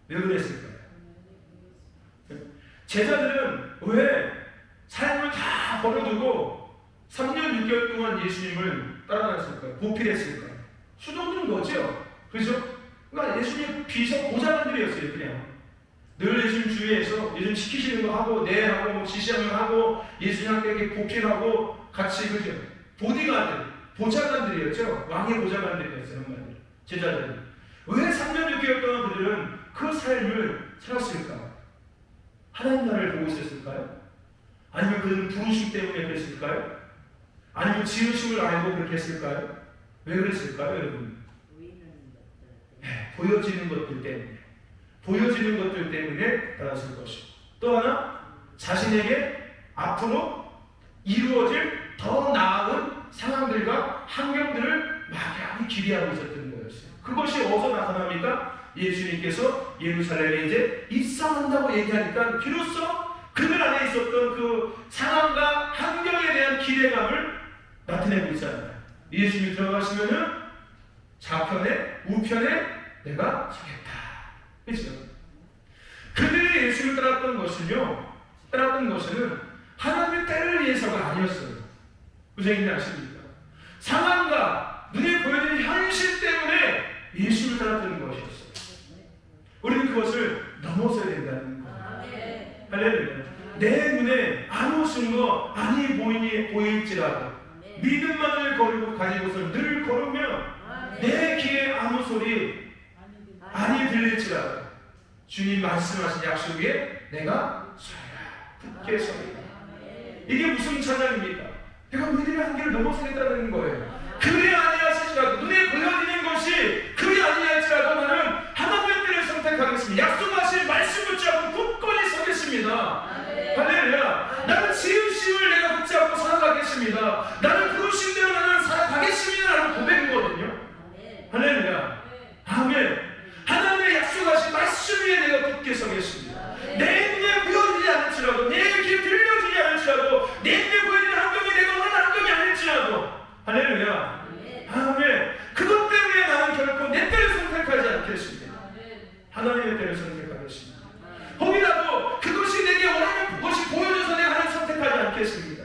왜 그랬을까요? 제자들은 왜 삶을 다 버려두고 3년 6개월 동안 예수님을 따라다녔을까요? 보필했을까요? 수동적인 거죠? 그죠? 그러니까 예수님 비서 보좌관들이었어요, 그냥. 늘 예수님 주위에서 예수님 시키시는 거 하고, 네 하고, 뭐 지시하면 하고, 예수님께 보필하고, 같이, 그죠? 보디가들, 보좌관들이었죠? 왕의 보좌관들이었어요, 한마디로. 제자들은. 왜 3년 6개월 동안 그들은 그 삶을 살았을까? 하나님 나라를 보고 있었을까요? 아니면 그들은 부르심 때문에 그랬을까요? 아니면 지으심을 알고 그렇게 했을까요? 왜 그랬을까요, 여러분? 네, 보여지는 것들 때문에. 보여지는 것들 때문에 따랐을 것이고, 또 하나, 자신에게 앞으로 이루어질 더 나은 상황들과 환경들을 막연히 기대하고 있었던 거였어요. 그것이 어디서 나타납니까? 예수님께서 예루살렘에 이제 입성한다고 얘기하니까 비로소 그들 안에 있었던 그 상황과 환경에 대한 기대감을 나타내고 있잖아요. 예수님이 들어가시면은 좌편에 우편에 내가 서겠다. 그렇죠? 그들이 예수를 따랐던 것은 하나님의 때를 위해서가 아니었어요. 무슨 얘기인지 아십니까? 상황과 눈에 보여지는 현실 때문에 예수를 따랐던 것이었어요. 우리는 그것을 넘어서야 된다는 거예요. 할렐루야. 내 눈에 아무것인 거 아니 보일지라도 믿음만을 가지고서 늘 걸으면 내 귀에 아무 소리 아니 들릴지라도 주님 말씀하신 약속 위에 내가 서리라. 굳게 서리라. 이게 무슨 찬양입니까? 내가 믿음의 한계를 넘어서겠다는 거예요. 그리 아니하실지라도 눈에 보여지는 것이 그리 아니할지라도 나는 하나님의 때를 선택하겠습니다. 약속하신 말씀 붙잡고 굳건히 서겠습니다. 할렐루야. 나는 지으심을 내가 붙잡고 살아가겠습니다. 나는 부르신 대로 나는 살아가겠습니다. 라는 고백이거든요. 할렐루야. 아멘. 하나님의 약속하신 말씀 위에 내가 굳게 서겠습니다. 내 눈에 보여지지 않을지라도, 내 귀에 들려지지 않을지라도, 내 눈에 보여지는 환경이 내가 원하는 환경이 아닐지라도, 할렐루야. 아멘. 그것 때문에 나는 결코 내 때를 선택하지 않겠습니다. 하나님의 때를 선택하겠습니다. 혹이라도 그것이 내게 원하는 것이 보여져서 내가 하나님 선택하지 않겠습니다.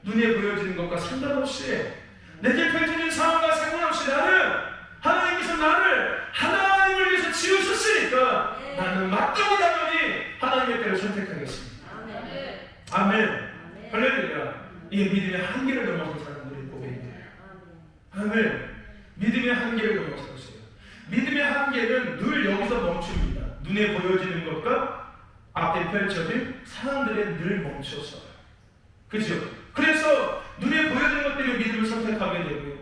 눈에 보여지는 것과 상관없이, 내게 펼쳐진 상황과 상관없이 하나님께서 나를 하나님을 위해서 지으셨으니까 나는 마땅히 당연히 하나님의 때를 선택하겠습니다. 아멘. 할렐루야. 이게 믿음의 한계를 넘어선 사람들의 고백이에요. 아멘. 믿음의 한계를 넘어섰어요. 믿음의 한계는 늘 여기서 멈춥니다. 눈에 보여지는 것과 앞에 펼쳐진 상황들에 늘 멈춰서요. 그렇죠? 그래서 눈에 보여지는 것 때문에 믿음을 선택하게 되고요.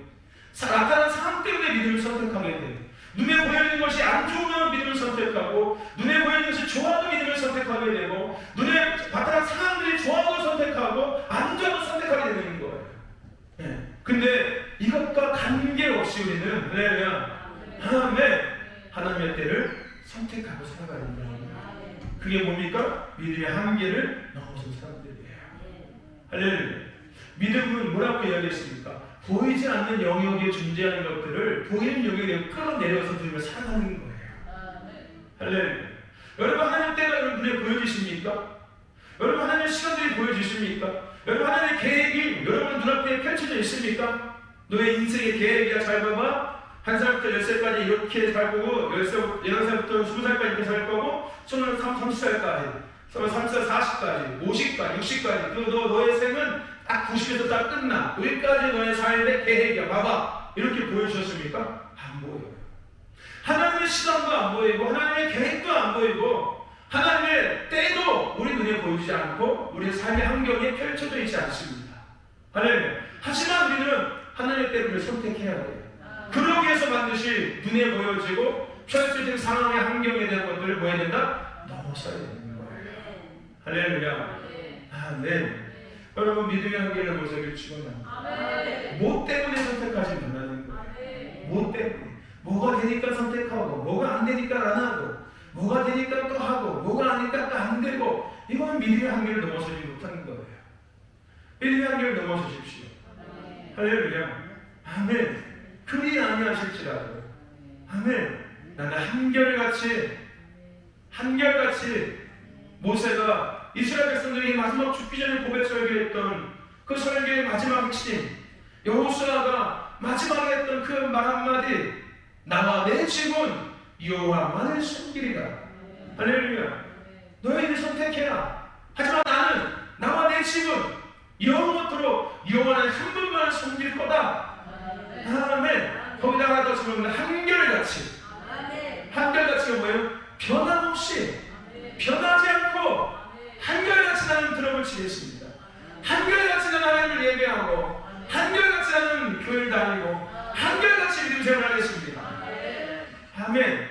나타난 상황 때문에 믿음을 선택하게 돼요. 눈에 보여지는 것이 안 좋으면 믿음을 선택하고, 눈에 보여지는 것이 좋아도 믿음을 선택하게 되고, 눈에 나타난 상황들이 좋아도 선택하고 안 좋아도 선택하게 되는 거예요. 네. 근데 이것과 관계없이 우리는 하나님의 때를 선택하고 살아가야 된다는 거예요. 그게 뭡니까? 믿음의 한계를 넘어선 사람들이에요. 할렐루야. 믿음은 뭐라고 이야기했습니까? 보이지 않는 영역에 존재하는 것들을 보이는 영역에 끌어내려서 주님을 살아가는 거예요. 할렐루야. 여러분, 하나님 때가 여러분 눈에 보여지십니까? 여러분, 하나님의 시간들이 보여지십니까? 여러분, 하나님의 계획이 여러분 눈앞에 펼쳐져 있습니까? 너의 인생의 계획이야. 잘 봐봐. 1살부터 10살까지 이렇게 살 거고, 11살부터 20살까지 이렇게 살 거고, 30살까지, 30살, 40까지, 50까지, 60까지, 너의 생은 딱 90에서 딱 끝나. 여기까지 너의 삶의 계획이야. 봐봐. 이렇게 보여주셨습니까? 안 보여요. 하나님의 시간도 안 보이고 하나님의 계획도 안 보이고 하나님의 때도 우리 눈에 보이지 않고 우리의 삶의 환경에 펼쳐져 있지 않습니다. 할렐루야. 하지만 우리는 하나님의 때를 선택해야 돼요. 그러기 위해서 반드시 눈에 보여지고 펼쳐진 상황의 환경에 대한 것들을 뭐 해야 된다? 넘어서야 되는 거예요. 할렐루야. 아멘. 여러분 믿음의 한계를 모색을 치고는 뭐 때문에 선택하지 말라는 거예요. 뭐 때문에. 뭐가 되니까 선택하고 뭐가 안 되니까 안 하고 뭐가 되니까 또 하고 뭐가 아니까 또 안 되고 이건 믿음의 한계를 넘어서지 못하는 거예요. 믿음의 한계를 넘어서십시오. 할렐루야. 아멘. 그리 아니하실지라도 아멘. 나는 한결같이 모세가 이스라엘 백성들이 마지막 죽기 전에 고백 설교했던 그 설교의 마지막 핵심 여호수아가 마지막에 했던 그 말 한마디 나와 내 집은 여호와만을 섬기리라. 할렐루야. 너희들이 선택해라. 하지만 나는 나와 내 집은 영원토록 여호와는 한 분만 섬길 거다. 아멘. 거기다가 하나 더 적으면 한결같이가 뭐예요? 변함없이 변하지 않고 한결같이 나는 드럼을 치겠습니다. 한결같이 나는 하나님을 예배하고 한결같이 나는 교회를 다니고 한결같이 믿음 생활하겠습니다. 아멘.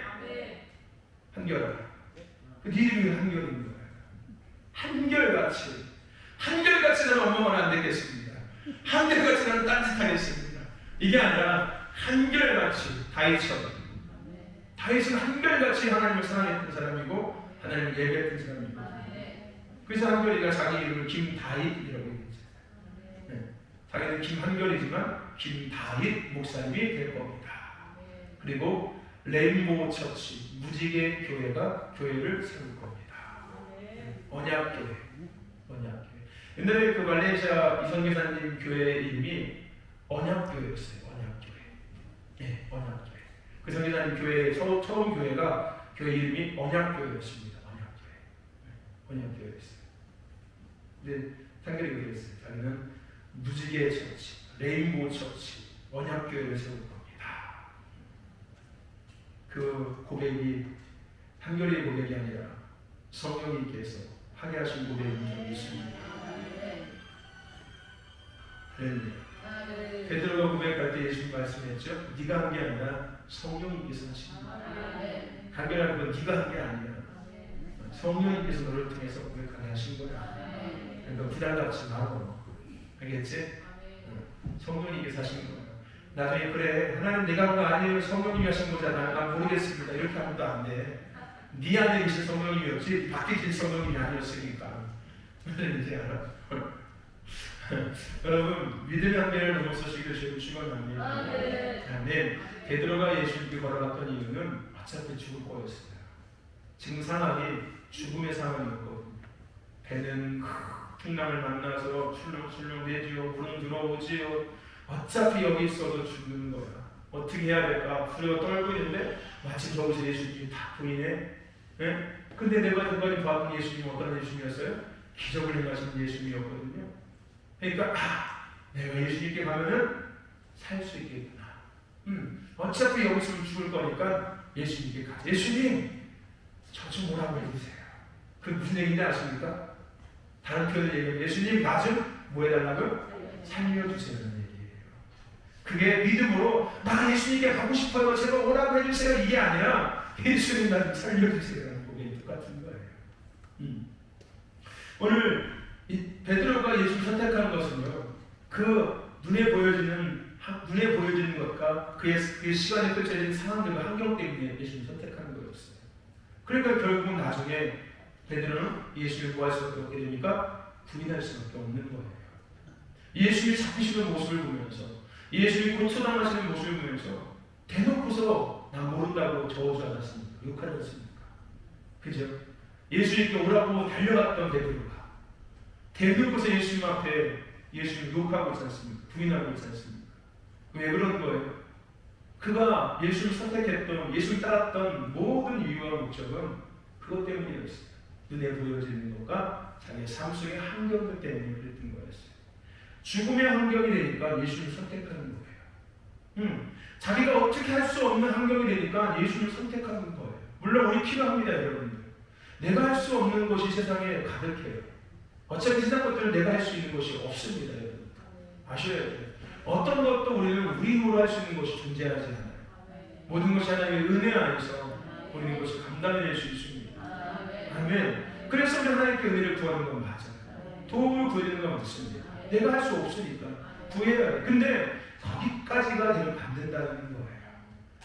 한결하다. 그 이름이 한결인 거예요. 한결같이 나는 엉망은 안 되겠습니다. 한결같이 나는 딴짓하겠습니다. 이게 아니라 한결같이 다윗은 한결같이 하나님을 사랑했던 사람이고 하나님을 예배했던 사람이고 그래서 한결이가 자기 이름을 김다윗이라고 얘기했잖아요. 네. 자기는 김한결이지만 김다윗 목사님이 될 겁니다. 그리고 레인보우 처치 무지개 교회가 교회를 세울 겁니다. 언약교회. 옛날에 그 말레이시아 이성계사님 교회 이름이 언약교회였어요. 언약교회. 그 성계사님 교회 처음 교회가 교회 이름이 언약교회였습니다. 언약교회였어요. 근데 상결이 그랬어요. 자기는 무지개 처치, 레인보우 처치, 언약교회를 세울 겁니다. 그 고백이 한결의 고백이 아니라 성령님께서 하게 하신 고백인 적이 있습니다. 베드로가 고백할 때 예수님 말씀했죠. 네가 한 게 아니라 성령님께서 하십니다. 한결한 건 네가 한 게 아니라 성령님께서 너를 통해서 고백하게 하신 거야. 그러니까 부담 갖지 말고 알겠지? 성령님께서 하신 거야. 나중에 그래 하나님 내가 한 거 아니에요. 성령님이 하신 거잖아. 난 모르겠습니다. 이렇게 하면 또 안 돼. 네 안에 계신 성령님이었지 밖에 계신 성령님이 아니었으니까. 무슨 이제 알아? 여러분 믿음의 한계를 넘어서시기를 주님 축원합니다. 아멘. 베드로가 예수님께 걸어갔던 이유는 어차피 죽을 거였어요. 지금 상황이 죽음의 상황이었거든요. 배는 큰 풍랑을 만나서 출렁출렁대지요. 물은 들어오지요. 어차피 여기 있어도 죽는 거야. 어떻게 해야 될까? 두려워 떨고 있는데 마침 저기서 예수님이 딱 보이네. 네? 근데 내가 그거를 봐본 예수님은 어떤 예수님이었어요? 기적을 행하시는 예수님이었거든요. 그러니까 내가 예수님께 가면은 살 수 있겠구나. 어차피 여기 있으면 죽을 거니까 예수님께 가자. 예수님 저 좀 오라고 해주세요. 그게 무슨 얘기인지 아십니까? 다른 표현을 얘기하면 예수님 나 좀 뭐 해달라고요? 살려주세요라는 얘기예요. 그게 믿음으로 나 예수님께 가고 싶어요. 제발 오라고 해주세요. 이게 아니라 예수님 나 좀 살려주세요라는 고백이 똑같은 거예요. 오늘 이 베드로가 예수를 선택하는 것은요, 그 눈에 보여지는 것과 그의 시간에 펼쳐진 상황들과 환경 때문에 예수를 선택하는 거였어요. 그러니까 결국 나중에 베드로는 예수를 구할 수밖에 없게 되니까 부인할 수밖에 없는 거예요. 예수님이 잡히시는 모습을 보면서, 예수님이 고초당하시는 모습을 보면서 대놓고서 나 모른다고 저어주지 않았습니까? 욕하지 않습니까? 그죠? 예수님께 오라고 달려갔던 베드로가 대놓고서 예수님 앞에 예수님 욕하고 있지 않습니까? 부인하고 있지 않습니까? 왜 그런 거예요? 그가 예수를 선택했던, 예수를 따랐던 모든 이유와 목적은 그것 때문이었어요. 눈에 보여지는 것과 자기의 삶 속의 환경들 때문에 그랬던 거였어요. 죽음의 환경이 되니까 예수님을 선택하는 거예요. 자기가 어떻게 할 수 없는 환경이 되니까 예수님을 선택하는 거예요. 물론 우리 필요합니다, 여러분들. 내가 할 수 없는 것이 세상에 가득해요. 어차피 세상 것들은 내가 할 수 있는 것이 없습니다, 여러분. 아셔야 돼요. 어떤 것도 우리는 우리 힘으로 할 수 있는 것이 존재하지 않아요. 모든 것이 하나님의 은혜 안에서 우리는 그것을 감당해낼 수 있습니다. 아멘. 그래서 우리 하나님께 은혜를 구하는 건 맞아요. 도움을 구하는 건 맞습니다. 내가 할 수 없으니까 구해야 돼. 근데 거기까지가 되면 안 된다는 거예요.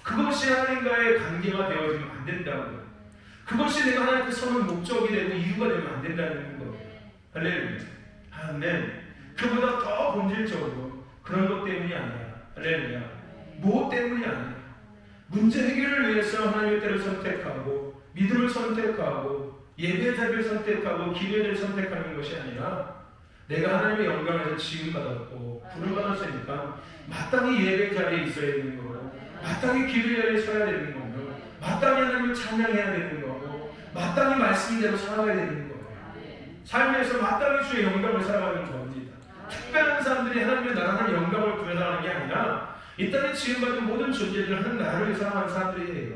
그것이 하나님과의 관계가 되어지면 안 된다고요. 그것이 내가 하나님께 서는 목적이 되고 이유가 되면 안 된다는 거예요. 할렐루야. 아멘. 그보다 더 본질적으로 그런 것 때문이 아니라, 할렐루야. 무엇 때문이 아니라 문제 해결을 위해서 하나님의 때를 선택하고 믿음을 선택하고 예배의 자리를 선택하고 기도를 선택하는 것이 아니라 내가 하나님의 영광에서 지음받았고 부름받았으니까 마땅히 예배의 자리에 있어야 되는 거고 마땅히 기도의 자리에 서야 되는 거고 마땅히 하나님을 찬양해야 되는 거고 마땅히 말씀대로 살아가야 되는 거예요. 삶에서 마땅히 주의 영광을 살아가는 겁니다. 특별한 사람들이 하나님의 나라는 영광을 구해나가는 게 아니라 이 땅에 지음받은 모든 존재들을 하는 나라를 살아가는 사람들이에요.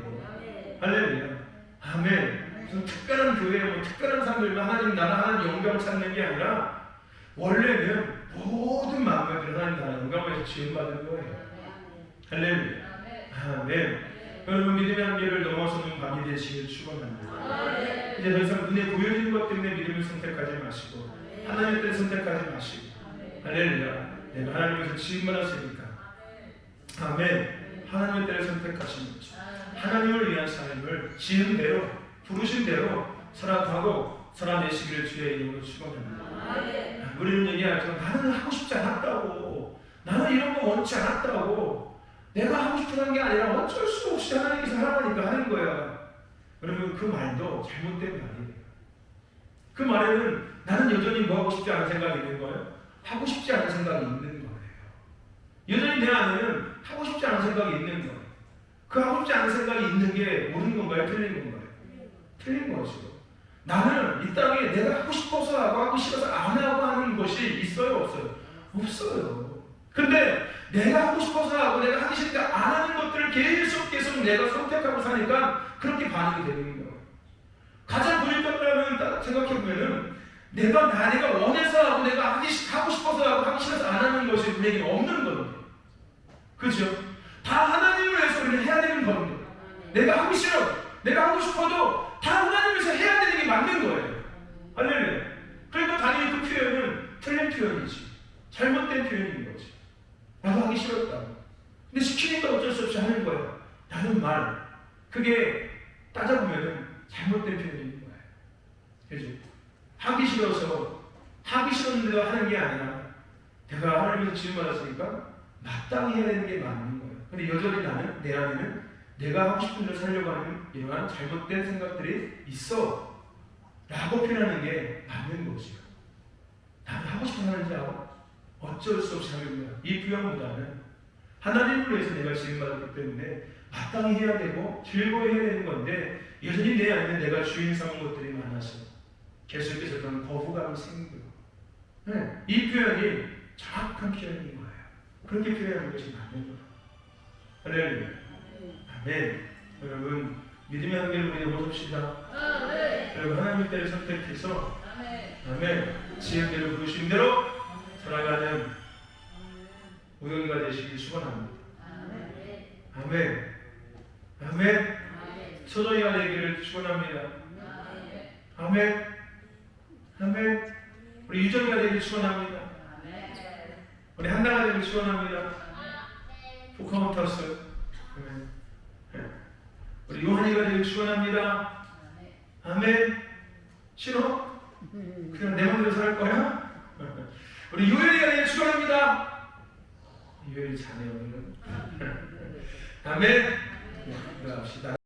할렐루야. 아멘. 무슨 특별한 교회, 특별한 사람들만 하나님 나라 하나님 영광을 찾는 게 아니라 원래는 모든 만물들은 하나님 나라 영광에서 지음받은 거예요. 할렐루야. 아멘. 여러분 믿음의 한계를 넘어서는 밤이 되시길 축원합니다. 이제 더 이상 눈에 보여지는 것 때문에 믿음을 선택하지 마시고 하나님의 뜻을 선택하지 마시고 할렐루야. 내가 하나님께서 지음받았으니까 아멘. 하나님의 때를 선택하신 거죠. 하나님을 위한 삶을 지은 대로 부르신 대로 살아가고 살아내시기를 주의 이름으로 축원합니다. 우리는 얘기하죠. 나는 하고 싶지 않았다고. 나는 이런 거 원치 않았다고. 내가 하고 싶은 게 아니라 어쩔 수 없이 하나님께서 하라니까 하는 거야. 여러분 그 말도 잘못된 말이에요. 그 말에는 나는 여전히 뭐 하고 싶지 않은 생각이 있는 거예요. 하고 싶지 않은 생각이 있는 거예요. 여전히 내 안에는 하고 싶지 않은 생각이 있는 거예요. 그 하고 싶지 않은 생각이 있는 게 옳은 건가요? 틀린 건가요? 틀린 거죠. 나는 이 땅에 내가 하고 싶어서 하고 싫어서 안 하고 하는 것이 있어요? 없어요? 없어요. 근데 내가 하고 싶어서 하고 내가 하기 싫으니까 안 하는 것들을 계속 내가 선택하고 사니까 그렇게 반응이 되는 거예요. 가장 부유했다면 생각해보면은 내가 원해서 하고 내가 하고 싶어서 하고 하기 싫어서 안 하는 것이 우리에게 없는 겁니다. 그렇죠? 다 하나님을 위해서 우리는 해야 되는 겁니다. 내가 하기 싫어, 내가 하고 싶어도 다 하나님을 위해서 해야 되는 게 맞는 거예요. 할렐루야. 그러니까 당연히 그 표현은 틀린 표현이지. 잘못된 표현인 거지. 나도 하기 싫었다고. 근데 시키니까 어쩔 수 없이 하는 거예요. 라는 말. 그게 따져보면 잘못된 표현인 거예요. 그죠? 하기 싫어서 하기 싫었는데도 하는 게 아니라 내가 하나님께서 지음받았으니까 마땅히 해야 되는 게 맞는 거예요. 근데 여전히 나는 내 안에는 내가 하고 싶은 대로 살려고 하는 이러한 잘못된 생각들이 있어 라고 표현하는 게 맞는 거죠. 나는 하고 싶은 하는지 알고 어쩔 수 없이 하는 거야. 이 표현보다는 하나님을 위해서 내가 지음받았기 때문에 마땅히 해야 되고 즐거워해야 되는 건데 여전히 내 안에 내가 주인 삼은 것들이 많아서 계속해서 그런 거부감이 생기고 이 표현이 정확한 표현인 거예요. 그렇게 표현하는 것이 맞는 거예요. 할렐루야. 아멘. 여러분 믿음의 한계를 우리 보십시다. 여러분 하나님의 때를 선택해서 아멘. 지은 대로 부르신 대로 살아가는 우영이가 되시길 축원합니다. 아멘. 아멘. 소정이가 되기를 축원합니다. 아멘. 아멘. 우리 유정이가 되기를 축원합니다. 우리 한나가 되기를 축원합니다. 포카운터스. 아멘. 우리 요한이가 되기를 축원합니다. 아멘. 싫어? 그냥 내 맘대로 살 거야? 우리 요엘이가 되기를 축원합니다. 요엘이 자네요. 아멘. 기도합시다.